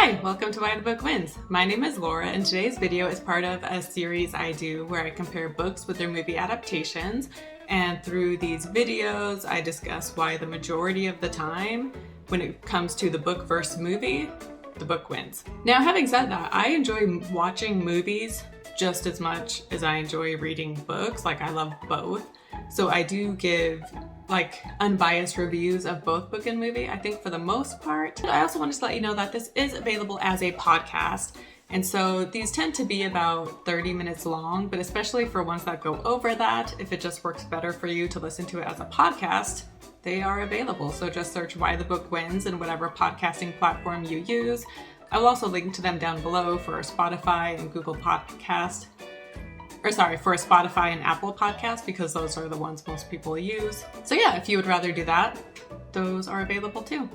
Hi, welcome to Why the Book Wins. My name is Laura, and today's video is part of a series I do where I compare books with their movie adaptations. And through these videos, I discuss why the majority of the time, when it comes to the book versus movie, the book wins. Now, having said that, I enjoy watching movies just as much as I enjoy reading books. Like, I love both. So I do give unbiased reviews of both book and movie, I think, for the most part. I also wanted to let you know that this is available as a podcast. And so these tend to be about 30 minutes long, but especially for ones that go over that, if it just works better for you to listen to it as a podcast, they are available. So just search Why the Book Wins in whatever podcasting platform you use. I will also link to them down below for Spotify and Google Podcast. For Spotify and Apple Podcasts, because those are the ones most people use. So yeah, if you would rather do that, those are available too.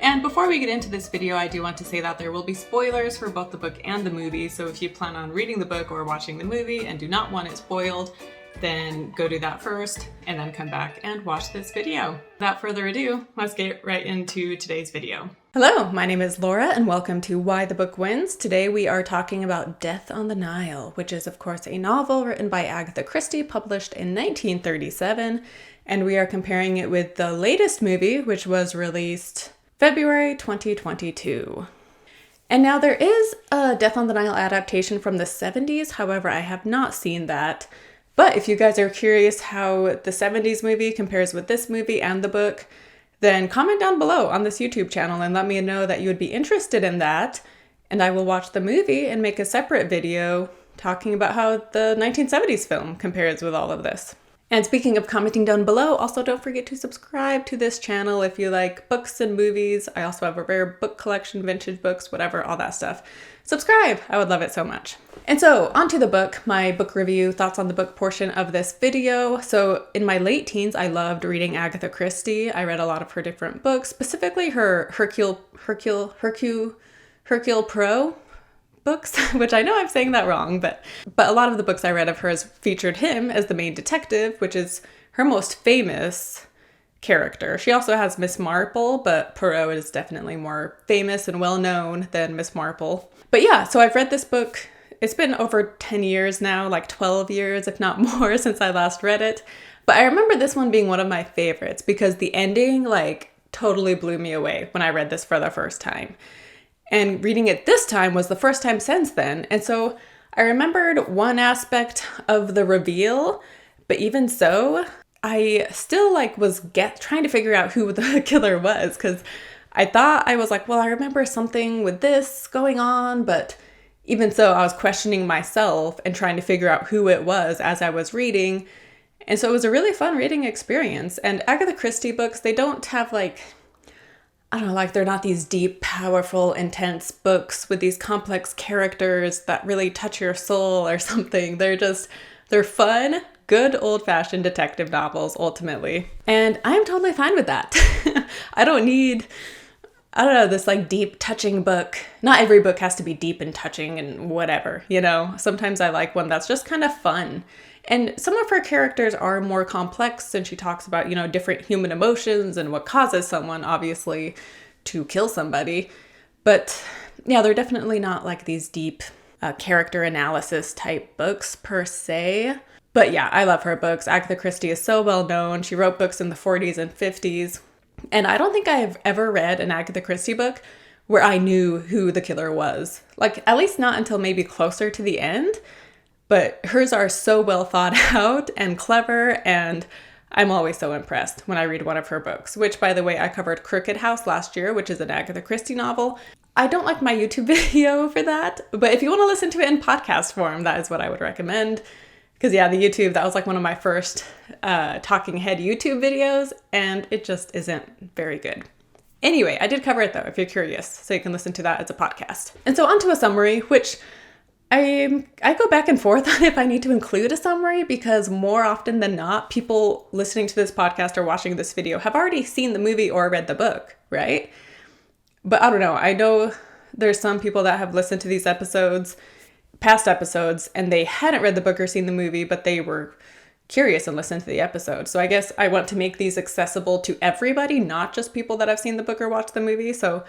And before we get into this video, I do want to say that there will be spoilers for both the book and the movie. So if you plan on reading the book or watching the movie and do not want it spoiled, then go do that first and then come back and watch this video. Without further ado, let's get right into today's video. Hello, my name is Laura and welcome to Why the Book Wins. Today we are talking about Death on the Nile, which is of course a novel written by Agatha Christie, published in 1937, and we are comparing it with the latest movie, which was released February 2022. And now there is a Death on the Nile adaptation from the 70s, however I have not seen that. But if you guys are curious how the 70s movie compares with this movie and the book, then comment down below on this YouTube channel and let me know that you would be interested in that. And I will watch the movie and make a separate video talking about how the 1970s film compares with all of this. And speaking of commenting down below, also don't forget to subscribe to this channel if you like books and movies. I also have a rare book collection, vintage books, whatever, all that stuff. Subscribe! I would love it so much. And so, onto the book, my book review, thoughts on the book portion of this video. So, in my late teens, I loved reading Agatha Christie. I read a lot of her different books, specifically her Hercule Poirot books, which I know I'm saying that wrong, but a lot of the books I read of hers featured him as the main detective, which is her most famous character. She also has Miss Marple, but Poirot is definitely more famous and well-known than Miss Marple. But yeah, so I've read this book. It's been over 10 years now, like 12 years, if not more, since I last read it. But I remember this one being one of my favorites because the ending, totally blew me away when I read this for the first time. And reading it this time was the first time since then. And so I remembered one aspect of the reveal, but even so, I still was trying to figure out who the killer was, because I was like, well, I remember something with this going on, but even so, I was questioning myself and trying to figure out who it was as I was reading. And so it was a really fun reading experience. And Agatha Christie books, they don't have they're not these deep, powerful, intense books with these complex characters that really touch your soul or something. They're fun, good old-fashioned detective novels, ultimately. And I'm totally fine with that. I don't need, this deep, touching book. Not every book has to be deep and touching and whatever, Sometimes I like one that's just kind of fun. And some of her characters are more complex, and she talks about, different human emotions and what causes someone, obviously, to kill somebody. But yeah, they're definitely not these deep character analysis type books per se. But yeah, I love her books. Agatha Christie is so well known. She wrote books in the 40s and 50s. And I don't think I've ever read an Agatha Christie book where I knew who the killer was. At least not until maybe closer to the end. But hers are so well thought out and clever, and I'm always so impressed when I read one of her books, which, by the way, I covered Crooked House last year, which is an Agatha Christie novel. I don't like my YouTube video for that, but if you want to listen to it in podcast form, that is what I would recommend. Because yeah, the YouTube, that was one of my first talking head YouTube videos, and it just isn't very good. Anyway, I did cover it though, if you're curious, so you can listen to that as a podcast. And so onto a summary, which I go back and forth on if I need to include a summary, because more often than not, people listening to this podcast or watching this video have already seen the movie or read the book, right? But I don't know. I know there's some people that have listened to these past episodes, and they hadn't read the book or seen the movie, but they were curious and listened to the episode. So I guess I want to make these accessible to everybody, not just people that have seen the book or watched the movie. So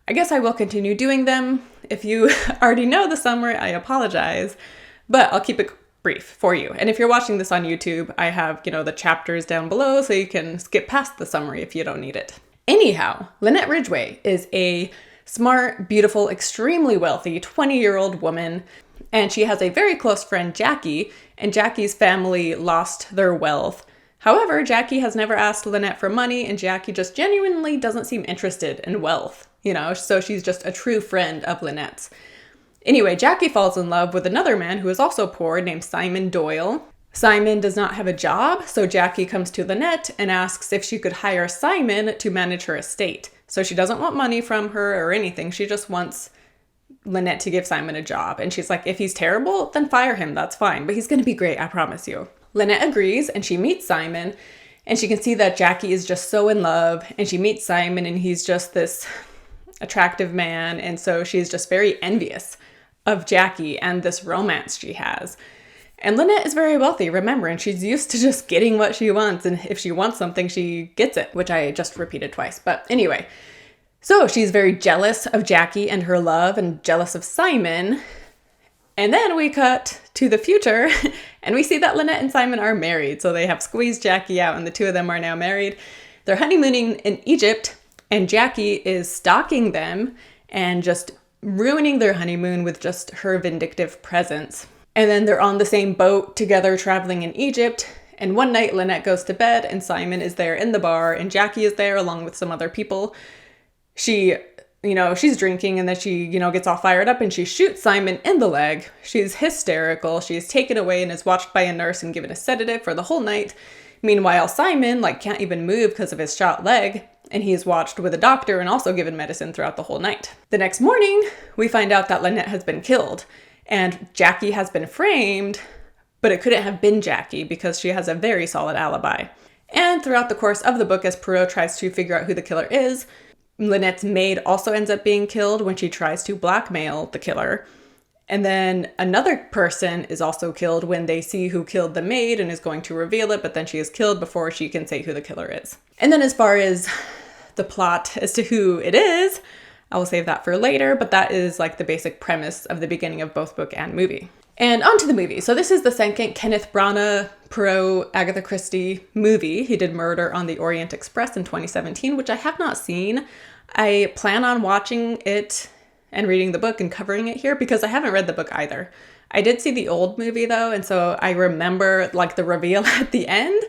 I guess I will continue doing them. If you already know the summary, I apologize, but I'll keep it brief for you. And if you're watching this on YouTube, I have, the chapters down below so you can skip past the summary if you don't need it. Anyhow, Lynette Ridgway is a smart, beautiful, extremely wealthy 20-year-old woman, and she has a very close friend, Jackie, and Jackie's family lost their wealth. However, Jackie has never asked Lynette for money, and Jackie just genuinely doesn't seem interested in wealth, so she's just a true friend of Lynette's. Anyway, Jackie falls in love with another man who is also poor named Simon Doyle. Simon does not have a job, so Jackie comes to Lynette and asks if she could hire Simon to manage her estate. So she doesn't want money from her or anything. She just wants Lynette to give Simon a job. And she's like, if he's terrible, then fire him. That's fine. But he's going to be great, I promise you. Lynette agrees, and she meets Simon. And she can see that Jackie is just so in love. And she meets Simon, and he's just this attractive man. And so she's just very envious of Jackie and this romance she has. And Lynette is very wealthy, remember, and she's used to just getting what she wants. And if she wants something, she gets it, which I just repeated twice. But anyway, so she's very jealous of Jackie and her love and jealous of Simon. And then we cut to the future and we see that Lynette and Simon are married. So they have squeezed Jackie out and the two of them are now married. They're honeymooning in Egypt and Jackie is stalking them and just ruining their honeymoon with just her vindictive presence. And then they're on the same boat together traveling in Egypt. And one night Lynette goes to bed and Simon is there in the bar and Jackie is there along with some other people. She's drinking and then she, gets all fired up and she shoots Simon in the leg. She's hysterical. She's taken away and is watched by a nurse and given a sedative for the whole night. Meanwhile, Simon, can't even move because of his shot leg. And he's watched with a doctor and also given medicine throughout the whole night. The next morning, we find out that Lynette has been killed. And Jackie has been framed, but it couldn't have been Jackie because she has a very solid alibi. And throughout the course of the book, as Poirot tries to figure out who the killer is, Lynette's maid also ends up being killed when she tries to blackmail the killer. And then another person is also killed when they see who killed the maid and is going to reveal it, but then she is killed before she can say who the killer is. And then as far as the plot as to who it is, I will save that for later, but that is the basic premise of the beginning of both book and movie. And on to the movie. So this is the second Kenneth Branagh, Poirot, Agatha Christie movie. He did Murder on the Orient Express in 2017, which I have not seen. I plan on watching it and reading the book and covering it here because I haven't read the book either. I did see the old movie though, and so I remember the reveal at the end,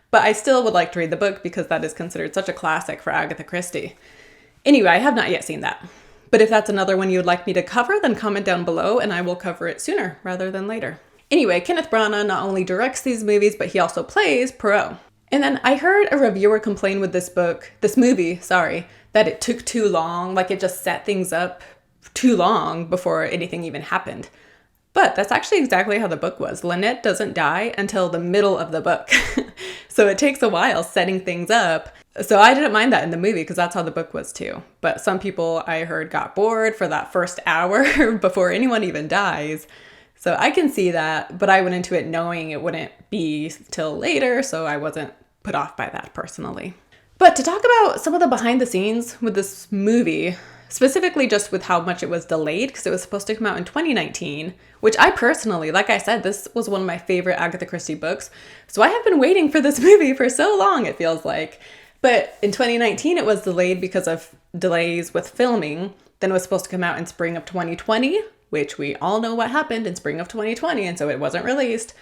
but I still would like to read the book because that is considered such a classic for Agatha Christie. Anyway, I have not yet seen that. But if that's another one you would like me to cover, then comment down below and I will cover it sooner rather than later. Anyway, Kenneth Branagh not only directs these movies, but he also plays Poirot. And then I heard a reviewer complain with this movie, that it took too long, it just set things up too long before anything even happened. But that's actually exactly how the book was. Lynette doesn't die until the middle of the book. So it takes a while setting things up. So I didn't mind that in the movie because that's how the book was too. But some people I heard got bored for that first hour before anyone even dies. So I can see that, but I went into it knowing it wouldn't be till later, so I wasn't put off by that personally. But to talk about some of the behind the scenes with this movie, specifically just with how much it was delayed because it was supposed to come out in 2019, which I personally, like I said, this was one of my favorite Agatha Christie books. So I have been waiting for this movie for so long, it feels like. But in 2019, it was delayed because of delays with filming. Then it was supposed to come out in spring of 2020, which we all know what happened in spring of 2020, and so it wasn't released.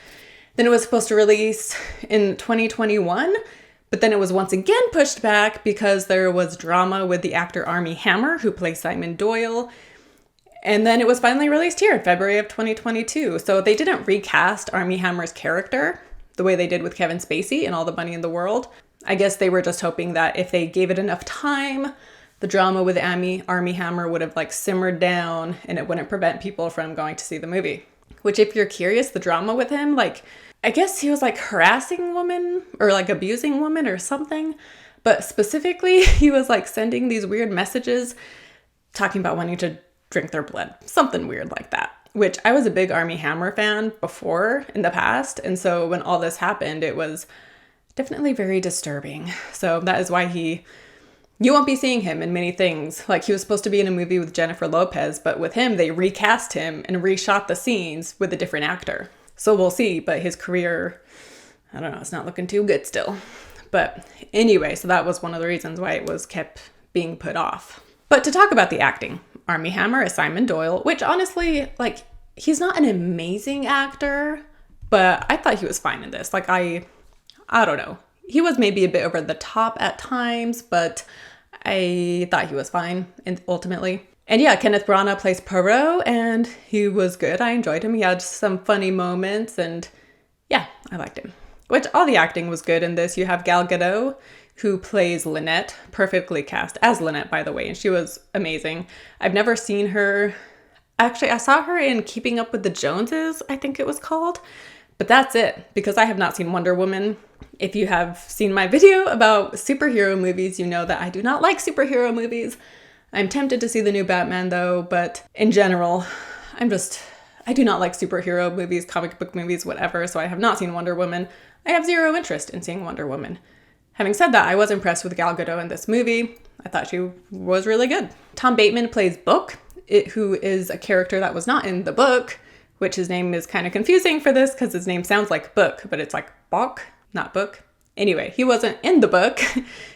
Then it was supposed to release in 2021, but then it was once again pushed back because there was drama with the actor Armie Hammer, who plays Simon Doyle. And then it was finally released here in February of 2022. So they didn't recast Armie Hammer's character the way they did with Kevin Spacey in All the Money in the World. I guess they were just hoping that if they gave it enough time, the drama with Armie Hammer would have simmered down and it wouldn't prevent people from going to see the movie. Which, if you're curious, the drama with him, I guess he was harassing women or abusing women or something. But specifically, he was sending these weird messages talking about wanting to drink their blood. Something weird like that. Which I was a big Armie Hammer fan before in the past. And so when all this happened, it was definitely very disturbing. So that is why he You won't be seeing him in many things. Like, he was supposed to be in a movie with Jennifer Lopez, but with him, they recast him and reshot the scenes with a different actor. So we'll see, but his career, I don't know, it's not looking too good still. But anyway, so that was one of the reasons why it was kept being put off. But to talk about the acting, Armie Hammer is Simon Doyle, which honestly, like, he's not an amazing actor, but I thought he was fine in this. Like, I don't know. He was maybe a bit over the top at times, but I thought he was fine ultimately. And yeah, Kenneth Branagh plays Poirot, and he was good. I enjoyed him. He had some funny moments, and yeah, I liked him. Which all the acting was good in this. You have Gal Gadot, who plays Lynette, perfectly cast as Lynette, by the way, and she was amazing. I've never seen her. Actually, I saw her in Keeping Up with the Joneses, I think it was called. But that's it, because I have not seen Wonder Woman. If you have seen my video about superhero movies, you know that I do not like superhero movies. I'm tempted to see the new Batman though, but in general, I do not like superhero movies, comic book movies, whatever, so I have not seen Wonder Woman. I have zero interest in seeing Wonder Woman. Having said that, I was impressed with Gal Gadot in this movie. I thought she was really good. Tom Bateman plays Book, who is a character that was not in the book, which his name is kind of confusing for this because his name sounds like book, but it's like Bok, not book. Anyway, he wasn't in the book,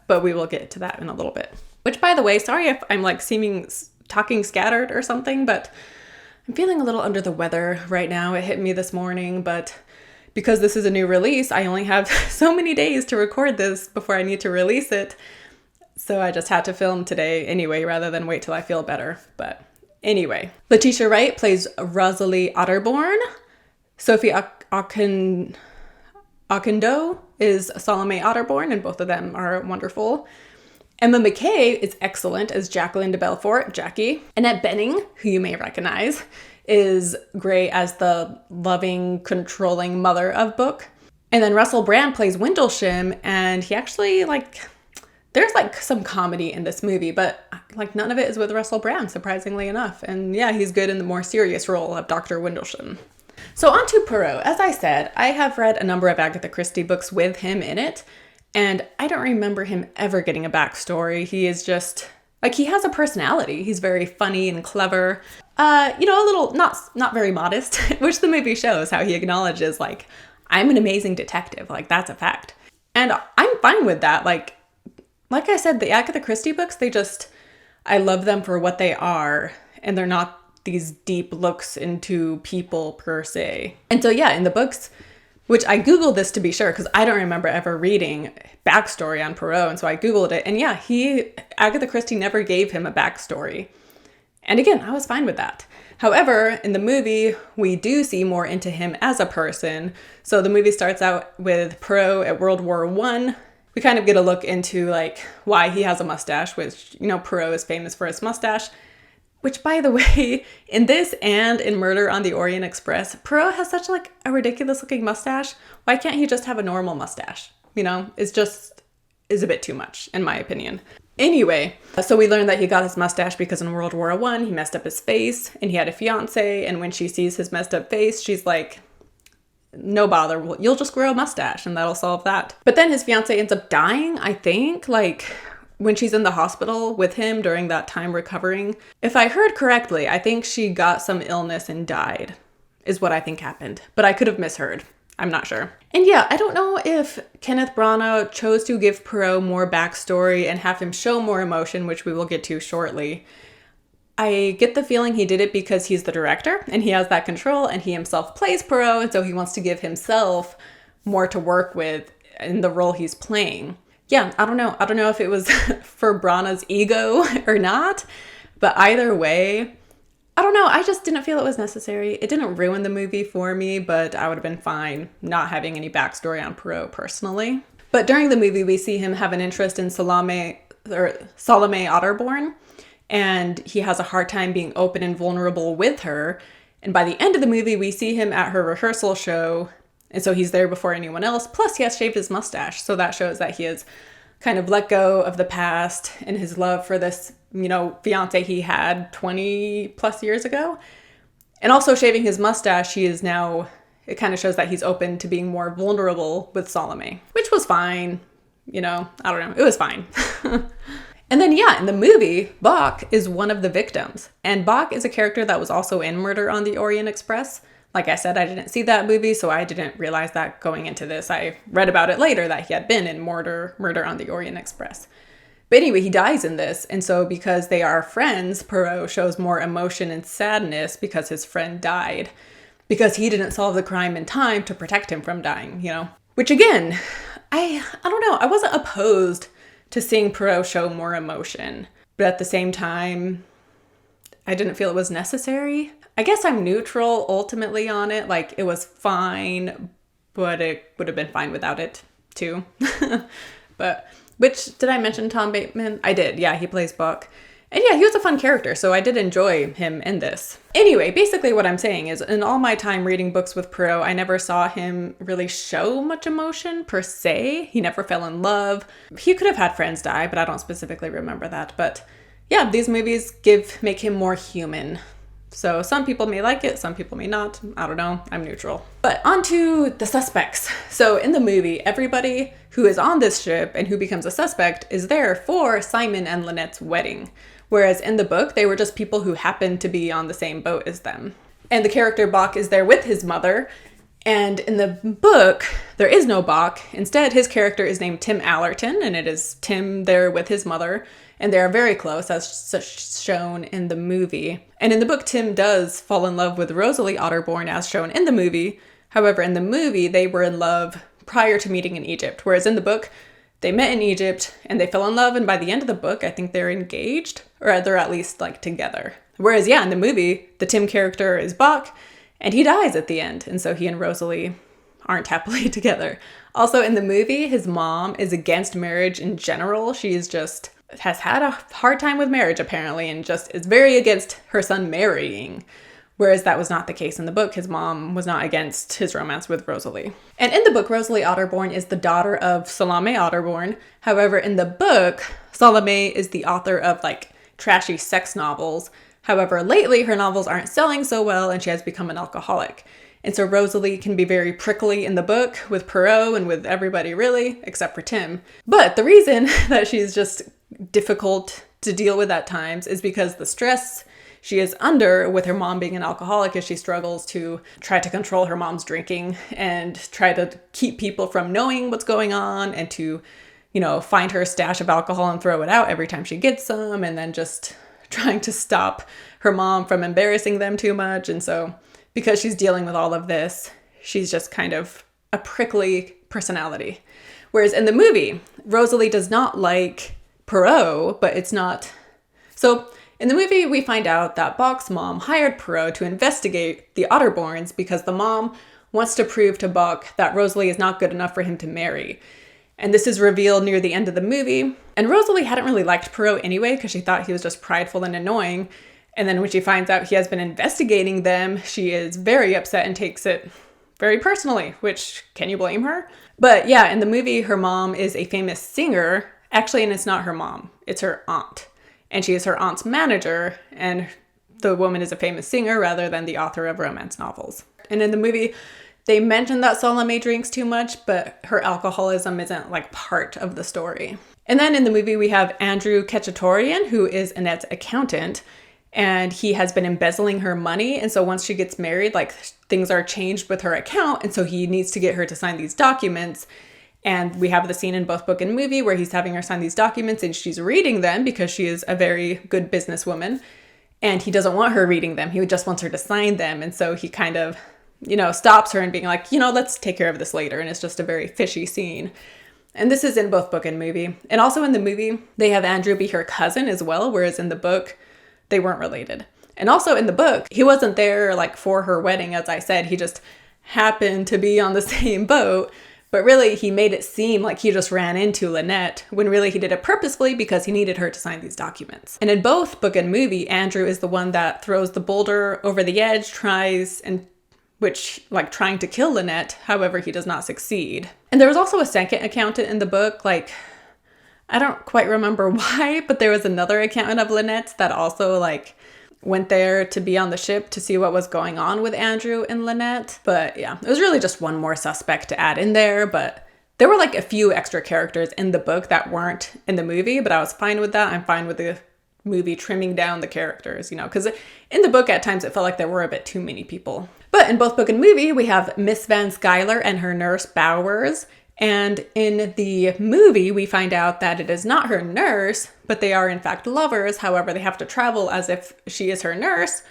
but we will get to that in a little bit. Which, by the way, sorry if I'm like talking scattered or something, but I'm feeling a little under the weather right now. It hit me this morning, but because this is a new release, I only have so many days to record this before I need to release it. So I just had to film today anyway, rather than wait till I feel better. But anyway, Letitia Wright plays Rosalie Otterbourne. Sophie Oquendo is Salome Otterbourne, and both of them are wonderful. Emma McKay is excellent as Jacqueline de Belfort, Jackie. Annette Bening, who you may recognize, is great as the loving, controlling mother of Book. And then Russell Brand plays Windlesham, and he actually, there's some comedy in this movie, but none of it is with Russell Brand, surprisingly enough. And yeah, he's good in the more serious role of Dr. Windlesham. So on to Poirot. As I said, I have read a number of Agatha Christie books with him in it, and I don't remember him ever getting a backstory. He is just, he has a personality. He's very funny and clever. A little, not very modest, which the movie shows how he acknowledges, I'm an amazing detective. That's a fact. And I'm fine with that. Like I said, the Agatha Christie books, I love them for what they are, and they're not these deep looks into people per se. And so yeah, in the books, which I Googled this to be sure, because I don't remember ever reading backstory on Poirot, and so I Googled it, and yeah, Agatha Christie never gave him a backstory. And again, I was fine with that. However, in the movie, we do see more into him as a person. So the movie starts out with Poirot at World War I. We kind of get a look into why he has a mustache, which, Poirot is famous for his mustache. Which, by the way, in this and in Murder on the Orient Express, Poirot has such a ridiculous looking mustache. Why can't he just have a normal mustache? It's a bit too much, in my opinion. Anyway, so we learned that he got his mustache because in World War I, he messed up his face, and he had a fiance, and when she sees his messed up face, she's like, no bother, you'll just grow a mustache, and that'll solve that. But then his fiance ends up dying, I think, when she's in the hospital with him during that time recovering. If I heard correctly, I think she got some illness and died, is what I think happened. But I could have misheard. I'm not sure. And yeah, I don't know if Kenneth Branagh chose to give Poirot more backstory and have him show more emotion, which we will get to shortly. I get the feeling he did it because he's the director and he has that control and he himself plays Poirot, and so he wants to give himself more to work with in the role he's playing. Yeah, I don't know. I don't know if it was for Branagh's ego or not, but either way, I don't know. I just didn't feel it was necessary. It didn't ruin the movie for me, but I would have been fine not having any backstory on Poirot personally. But during the movie, we see him have an interest in Salome Otterbourne, and he has a hard time being open and vulnerable with her. And by the end of the movie, we see him at her rehearsal show, and so he's there before anyone else. Plus, he has shaved his mustache, so that shows that he has kind of let go of the past and his love for this, fiance he had 20 plus years ago. And also shaving his mustache, it kind of shows that he's open to being more vulnerable with Salome, which was fine. I don't know, it was fine. And then, yeah, in the movie, Bach is one of the victims. And Bach is a character that was also in Murder on the Orient Express. Like I said, I didn't see that movie, so I didn't realize that going into this. I read about it later that he had been in Murder on the Orient Express. But anyway, he dies in this. And so because they are friends, Poirot shows more emotion and sadness because his friend died. Because he didn't solve the crime in time to protect him from dying, you know? Which again, I don't know. I wasn't opposed to seeing Poirot show more emotion. But at the same time, I didn't feel it was necessary. I guess I'm neutral ultimately on it. Like, it was fine, but it would have been fine without it too. Did I mention Tom Bateman? I did. Yeah, he plays Buck. And yeah, he was a fun character, so I did enjoy him in this. Anyway, basically what I'm saying is, in all my time reading books with Poirot, I never saw him really show much emotion, per se. He never fell in love. He could have had friends die, but I don't specifically remember that. But yeah, these movies make him more human. So some people may like it, some people may not. I don't know. I'm neutral. But on to the suspects. So in the movie, everybody who is on this ship and who becomes a suspect is there for Simon and Lynette's wedding. Whereas in the book, they were just people who happened to be on the same boat as them. And the character Bach is there with his mother. And in the book, there is no Bach. Instead, his character is named Tim Allerton, and it is Tim there with his mother. And they are very close, as shown in the movie. And in the book, Tim does fall in love with Rosalie Otterborn, as shown in the movie. However, in the movie, they were in love prior to meeting in Egypt. Whereas in the book, they met in Egypt and they fell in love. And by the end of the book, I think they're engaged, or they're at least like together. Whereas, yeah, in the movie, the Tim character is Bach and he dies at the end. And so he and Rosalie aren't happily together. Also in the movie, his mom is against marriage in general. She's just has had a hard time with marriage apparently and just is very against her son marrying. Whereas that was not the case in the book. His mom was not against his romance with Rosalie. And in the book, Rosalie Otterborn is the daughter of Salome Otterborn. However, in the book, Salome is the author of like trashy sex novels. However, lately her novels aren't selling so well and she has become an alcoholic. And so Rosalie can be very prickly in the book with Poirot and with everybody really, except for Tim. But the reason that she's just difficult to deal with at times is because the stress she is under with her mom being an alcoholic as she struggles to try to control her mom's drinking and try to keep people from knowing what's going on and to, you know, find her stash of alcohol and throw it out every time she gets some, and then just trying to stop her mom from embarrassing them too much. And so because she's dealing with all of this, she's just kind of a prickly personality. Whereas in the movie, Rosalie does not like Poirot, but it's not. So in the movie, we find out that Bach's mom hired Poirot to investigate the Otterborns because the mom wants to prove to Bach that Rosalie is not good enough for him to marry. And this is revealed near the end of the movie. And Rosalie hadn't really liked Poirot anyway because she thought he was just prideful and annoying. And then when she finds out he has been investigating them, she is very upset and takes it very personally, which, can you blame her? But yeah, in the movie, her mom is a famous singer. Actually, and it's not her mom, it's her aunt. And she is her aunt's manager, and the woman is a famous singer rather than the author of romance novels. And in the movie, they mention that Salome drinks too much, but her alcoholism isn't like part of the story. And then in the movie, we have Andrew Ketchatorian, who is Annette's accountant, and he has been embezzling her money. And so once she gets married, like things are changed with her account. And so he needs to get her to sign these documents. And we have the scene in both book and movie where he's having her sign these documents and she's reading them because she is a very good businesswoman. And he doesn't want her reading them. He just wants her to sign them. And so he kind of, you know, stops her and being like, you know, let's take care of this later. And it's just a very fishy scene. And this is in both book and movie. And also in the movie, they have Andrew be her cousin as well. Whereas in the book, they weren't related. And also in the book, he wasn't there like for her wedding. As I said, he just happened to be on the same boat. But really, he made it seem like he just ran into Lynette, when really he did it purposefully because he needed her to sign these documents. And in both book and movie, Andrew is the one that throws the boulder over the edge, trying to kill Lynette. However, he does not succeed. And there was also a second accountant in the book, like, I don't quite remember why, but there was another accountant of Lynette's that also like went there to be on the ship to see what was going on with Andrew and Lynette. But yeah, it was really just one more suspect to add in there, but There were like a few extra characters in the book that weren't in the movie, but I was fine with that. I'm fine with the movie trimming down the characters, because in the book at times it felt like there were a bit too many people. But in both book and movie, we have Miss Van Skyler and her nurse Bowers. And in the movie, we find out that it is not her nurse, but they are in fact lovers. However, they have to travel as if she is her nurse,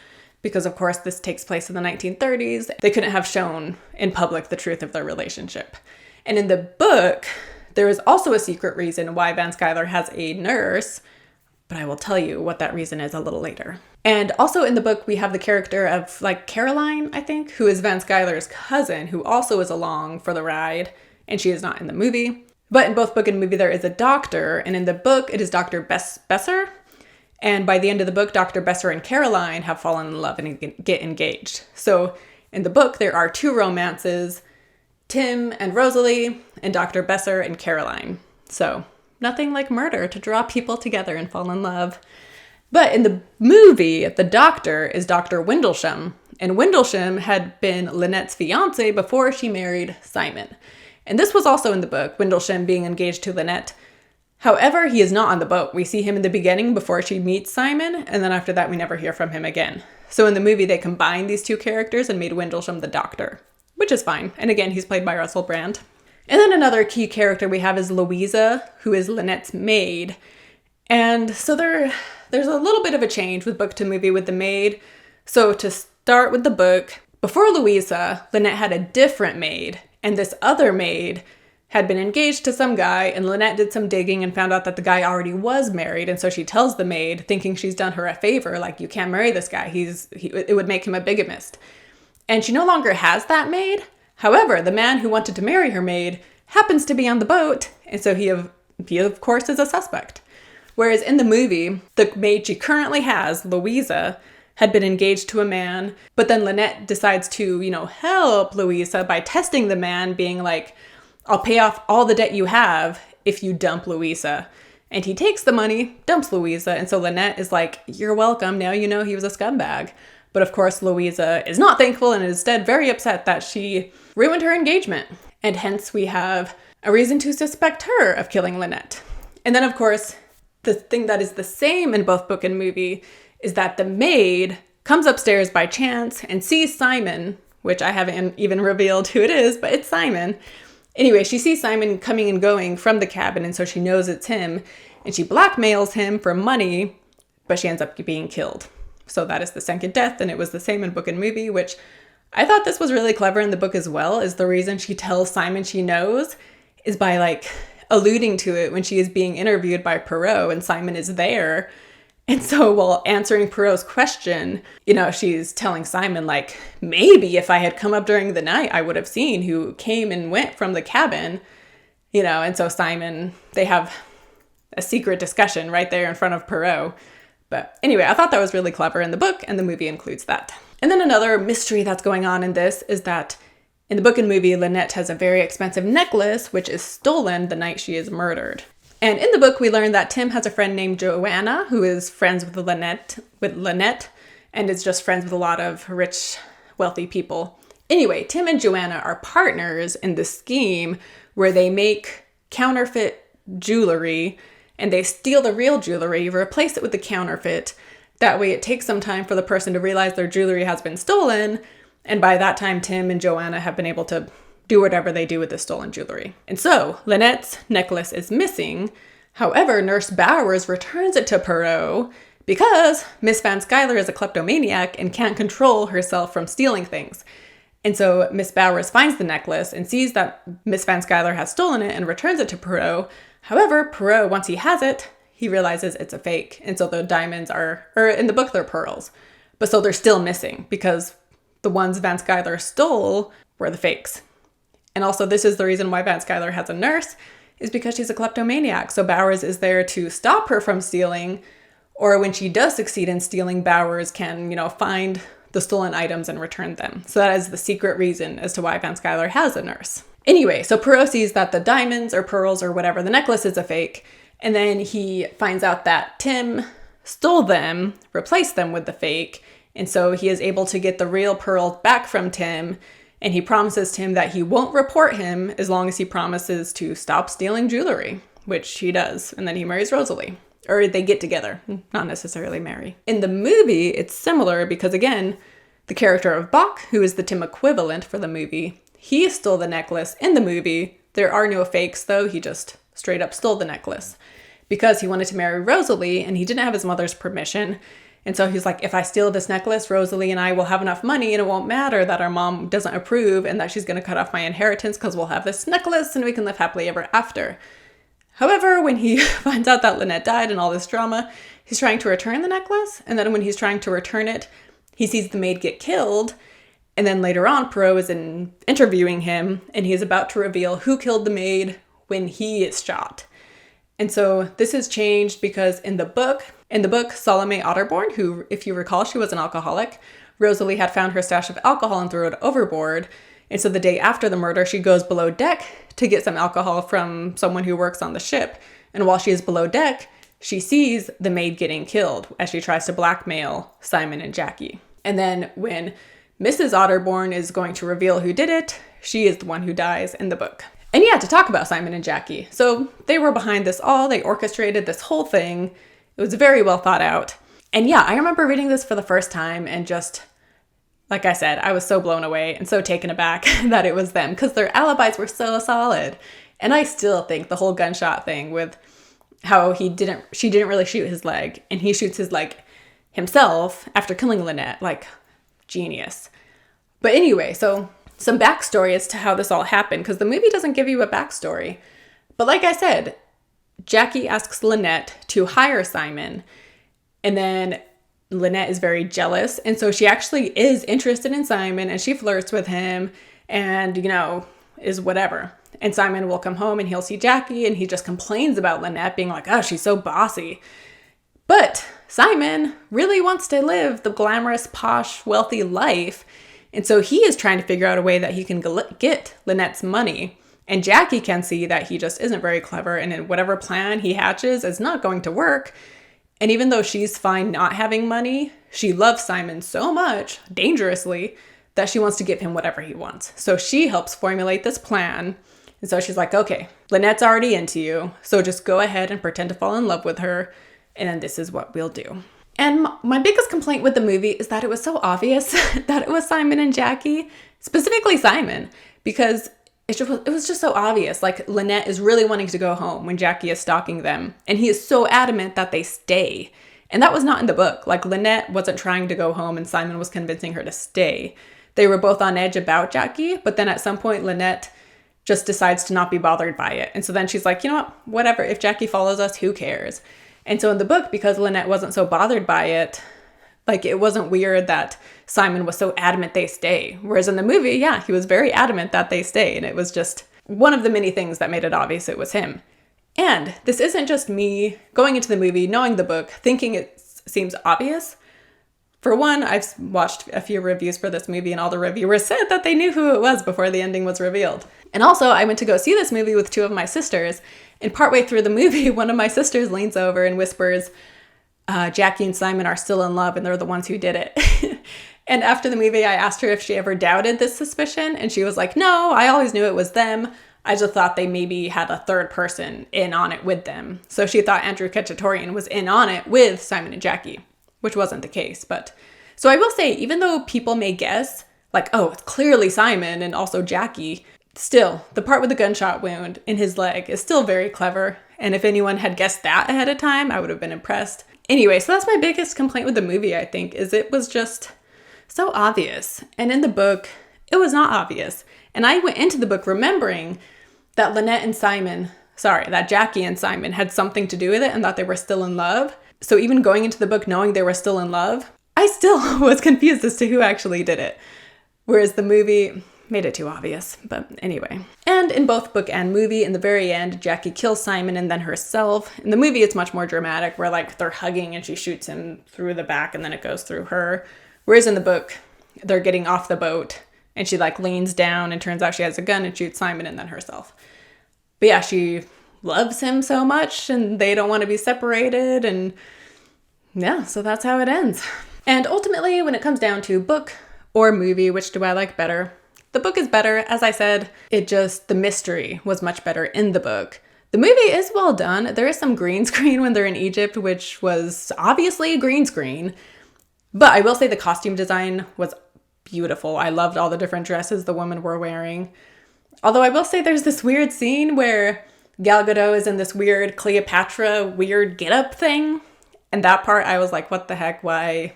because of course this takes place in the 1930s. They couldn't have shown in public the truth of their relationship. And in the book, there is also a secret reason why Van Skyler has a nurse, but I will tell you what that reason is a little later. And also in the book, we have the character of like Caroline, I think, who is Van Skyler's cousin, who also is along for the ride, and she is not in the movie. But in both book and movie, there is a doctor, and in the book, it is Dr. Besser. And by the end of the book, Dr. Besser and Caroline have fallen in love and get engaged. So in the book, there are 2 romances, Tim and Rosalie, and Dr. Besser and Caroline. So nothing like murder to draw people together and fall in love. But in the movie, the doctor is Dr. Windlesham, and Windlesham had been Lynette's fiance before she married Simon. And this was also in the book, Windlesham being engaged to Lynette. However, he is not on the boat. We see him in the beginning before she meets Simon, and then after that we never hear from him again. So in the movie, they combined these 2 characters and made Windlesham the doctor, which is fine. And again, he's played by Russell Brand. And then another key character we have is Louisa, who is Lynette's maid. And so there's a little bit of a change with book to movie with the maid. So to start with the book, before Louisa, Lynette had a different maid, and this other maid had been engaged to some guy, and Lynette did some digging and found out that the guy already was married, and so she tells the maid, thinking she's done her a favor, like, you can't marry this guy, it would make him a bigamist. And she no longer has that maid. However, the man who wanted to marry her maid happens to be on the boat, and so he of course is a suspect. Whereas in the movie, the maid she currently has, Louisa, had been engaged to a man, but then Lynette decides to, help Louisa by testing the man, being like, I'll pay off all the debt you have if you dump Louisa. And he takes the money, dumps Louisa, and so Lynette is like, you're welcome, now you know he was a scumbag. But of course, Louisa is not thankful and is instead very upset that she ruined her engagement. And hence we have a reason to suspect her of killing Lynette. And then of course, the thing that is the same in both book and movie is that the maid comes upstairs by chance and sees Simon, which I haven't even revealed who it is, but it's Simon. Anyway, she sees Simon coming and going from the cabin, and so she knows it's him, and she blackmails him for money, but she ends up being killed. So that is the second death, and it was the same in book and movie, which I thought this was really clever in the book as well, is the reason she tells Simon she knows is by alluding to it when she is being interviewed by Poirot and Simon is there. And so while answering Poirot's question, she's telling Simon, maybe if I had come up during the night, I would have seen who came and went from the cabin, and so Simon, they have a secret discussion right there in front of Poirot. But anyway, I thought that was really clever in the book, and the movie includes that. And then another mystery that's going on in this is that in the book and movie, Lynette has a very expensive necklace, which is stolen the night she is murdered. And in the book, we learn that Tim has a friend named Joanna, who is friends with Lynette, and is just friends with a lot of rich, wealthy people. Anyway, Tim and Joanna are partners in this scheme where they make counterfeit jewelry, and they steal the real jewelry, replace it with the counterfeit. That way it takes some time for the person to realize their jewelry has been stolen, and by that time, Tim and Joanna have been able to do whatever they do with the stolen jewelry. And so, Lynette's necklace is missing. However, Nurse Bowers returns it to Poirot because Miss Van Skyler is a kleptomaniac and can't control herself from stealing things. And so Miss Bowers finds the necklace and sees that Miss Van Skyler has stolen it and returns it to Poirot. However, Poirot, once he has it, he realizes it's a fake. And so the diamonds in the book, they're pearls. But so they're still missing because the ones Van Skyler stole were the fakes. And also, this is the reason why Van Skyler has a nurse, is because she's a kleptomaniac. So Bowers is there to stop her from stealing, or when she does succeed in stealing, Bowers can, find the stolen items and return them. So that is the secret reason as to why Van Skyler has a nurse. Anyway, so Poirot sees that the diamonds or pearls or whatever, the necklace is a fake, and then he finds out that Tim stole them, replaced them with the fake, and so he is able to get the real pearls back from Tim, And he promises to him that he won't report him as long as he promises to stop stealing jewelry, which he does. And then he marries Rosalie. Or they get together, not necessarily marry. In the movie, it's similar because, again, the character of Bach, who is the Tim equivalent for the movie, he stole the necklace in the movie. There are no fakes, though. He just straight up stole the necklace because he wanted to marry Rosalie and he didn't have his mother's permission. And so he's like, if I steal this necklace, Rosalie and I will have enough money and it won't matter that our mom doesn't approve and that she's going to cut off my inheritance because we'll have this necklace and we can live happily ever after. However, when he finds out that Lynette died and all this drama, he's trying to return the necklace. And then when he's trying to return it, he sees the maid get killed. And then later on, Poirot is interviewing him and he's about to reveal who killed the maid when he is shot. And so this has changed because in the book, Salome Otterborn, who, if you recall, she was an alcoholic, Rosalie had found her stash of alcohol and threw it overboard. And so the day after the murder, she goes below deck to get some alcohol from someone who works on the ship. And while she is below deck, she sees the maid getting killed as she tries to blackmail Simon and Jackie. And then when Mrs. Otterborn is going to reveal who did it, she is the one who dies in the book. And yeah, to talk about Simon and Jackie. So they were behind this all. They orchestrated this whole thing. It was very well thought out. And yeah, I remember reading this for the first time and just, like I said, I was so blown away and so taken aback that it was them because their alibis were so solid. And I still think the whole gunshot thing with how she didn't really shoot his leg and he shoots his leg himself after killing Lynette, like genius. But anyway, so some backstory as to how this all happened, because the movie doesn't give you a backstory. But like I said, Jackie asks Lynette to hire Simon, and then Lynette is very jealous, and so she actually is interested in Simon, and she flirts with him, and, is whatever. And Simon will come home, and he'll see Jackie, and he just complains about Lynette, being like, oh, she's so bossy. But Simon really wants to live the glamorous, posh, wealthy life, and so he is trying to figure out a way that he can get Lynette's money. And Jackie can see that he just isn't very clever, and whatever plan he hatches is not going to work. And even though she's fine not having money, she loves Simon so much, dangerously, that she wants to give him whatever he wants. So she helps formulate this plan. And so she's like, okay, Lynette's already into you, so just go ahead and pretend to fall in love with her, and this is what we'll do. And my biggest complaint with the movie is that it was so obvious that it was Simon and Jackie, specifically Simon, because it was just so obvious. Like, Lynette is really wanting to go home when Jackie is stalking them, and he is so adamant that they stay. And that was not in the book. Like, Lynette wasn't trying to go home and Simon was convincing her to stay. They were both on edge about Jackie, but then at some point Lynette just decides to not be bothered by it. And so then she's like, you know what, whatever, if Jackie follows us, who cares? And so in the book, because Lynette wasn't so bothered by it, like, it wasn't weird that Simon was so adamant they stay. Whereas in the movie, yeah, he was very adamant that they stay. And it was just one of the many things that made it obvious it was him. And this isn't just me going into the movie, knowing the book, thinking it seems obvious. For one, I've watched a few reviews for this movie and all the reviewers said that they knew who it was before the ending was revealed. And also, I went to go see this movie with two of my sisters. And partway through the movie, one of my sisters leans over and whispers, Jackie and Simon are still in love and they're the ones who did it. And after the movie, I asked her if she ever doubted this suspicion. And she was like, no, I always knew it was them. I just thought they maybe had a third person in on it with them. So she thought Andrew Ketchatorian was in on it with Simon and Jackie, which wasn't the case. But so I will say, even though people may guess, like, oh, it's clearly Simon and also Jackie, still, the part with the gunshot wound in his leg is still very clever. And if anyone had guessed that ahead of time, I would have been impressed. Anyway, so that's my biggest complaint with the movie, I think, is it was just so obvious. And in the book, it was not obvious. And I went into the book remembering that that Jackie and Simon had something to do with it and that they were still in love. So even going into the book knowing they were still in love, I still was confused as to who actually did it. Whereas the movie made it too obvious. But anyway. And in both book and movie, in the very end, Jackie kills Simon and then herself. In the movie, it's much more dramatic where, like, they're hugging and she shoots him through the back and then it goes through her. Whereas in the book, they're getting off the boat and she, like, leans down and turns out she has a gun and shoots Simon and then herself. But yeah, she loves him so much and they don't want to be separated. And yeah, so that's how it ends. And ultimately, when it comes down to book or movie, which do I like better? The book is better. As I said, the mystery was much better in the book. The movie is well done. There is some green screen when they're in Egypt, which was obviously a green screen. But I will say the costume design was beautiful. I loved all the different dresses the women were wearing. Although I will say there's this weird scene where Gal Gadot is in this weird Cleopatra weird get-up thing. And that part I was like, what the heck? Why?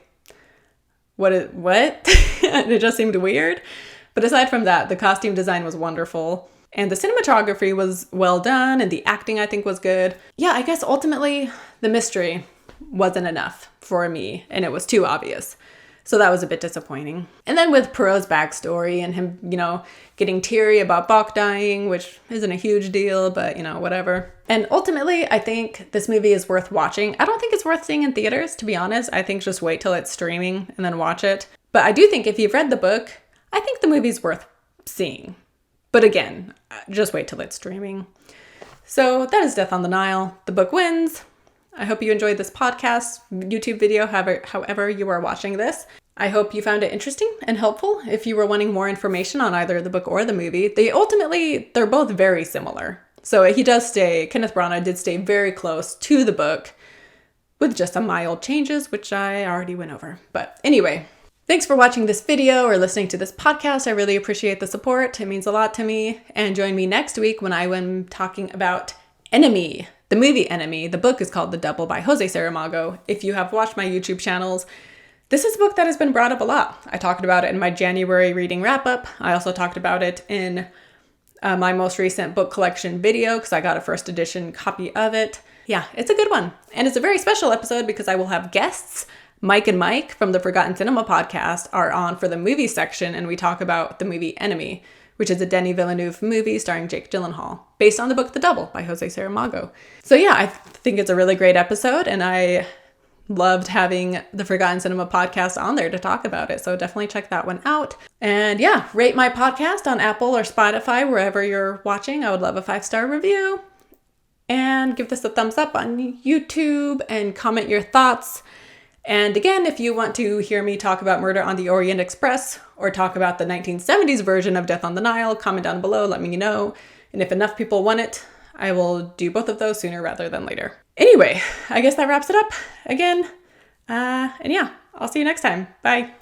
What? It just seemed weird. But aside from that, the costume design was wonderful. And the cinematography was well done. And the acting, I think, was good. Yeah, I guess ultimately the mystery wasn't enough for me. And it was too obvious. So that was a bit disappointing. And then with Poirot's backstory and him, getting teary about Bach dying, which isn't a huge deal, but, whatever. And ultimately, I think this movie is worth watching. I don't think it's worth seeing in theaters, to be honest. I think just wait till it's streaming and then watch it. But I do think if you've read the book, I think the movie's worth seeing. But again, just wait till it's streaming. So that is Death on the Nile. The book wins. I hope you enjoyed this podcast, YouTube video, however you are watching this. I hope you found it interesting and helpful if you were wanting more information on either the book or the movie. They're both very similar. So Kenneth Branagh did stay very close to the book with just some mild changes, which I already went over. But anyway, thanks for watching this video or listening to this podcast. I really appreciate the support. It means a lot to me. And join me next week when I am talking about Enemy. The movie Enemy. The book is called The Double by Jose Saramago. If you have watched my YouTube channels, this is a book that has been brought up a lot. I talked about it in my January reading wrap-up. I also talked about it in my most recent book collection video because I got a first edition copy of it. Yeah, it's a good one. And it's a very special episode because I will have guests. Mike and Mike from the Forgotten Cinema podcast are on for the movie section, and we talk about the movie Enemy, which is a Denis Villeneuve movie starring Jake Gyllenhaal, based on the book The Double by Jose Saramago. So yeah, I think it's a really great episode, and I loved having the Forgotten Cinema podcast on there to talk about it. So definitely check that one out. And yeah, rate my podcast on Apple or Spotify, wherever you're watching. I would love a 5-star review. And give this a thumbs up on YouTube and comment your thoughts. And again, if you want to hear me talk about Murder on the Orient Express or talk about the 1970s version of Death on the Nile, comment down below, let me know. And if enough people want it, I will do both of those sooner rather than later. Anyway, I guess that wraps it up again. And yeah, I'll see you next time. Bye.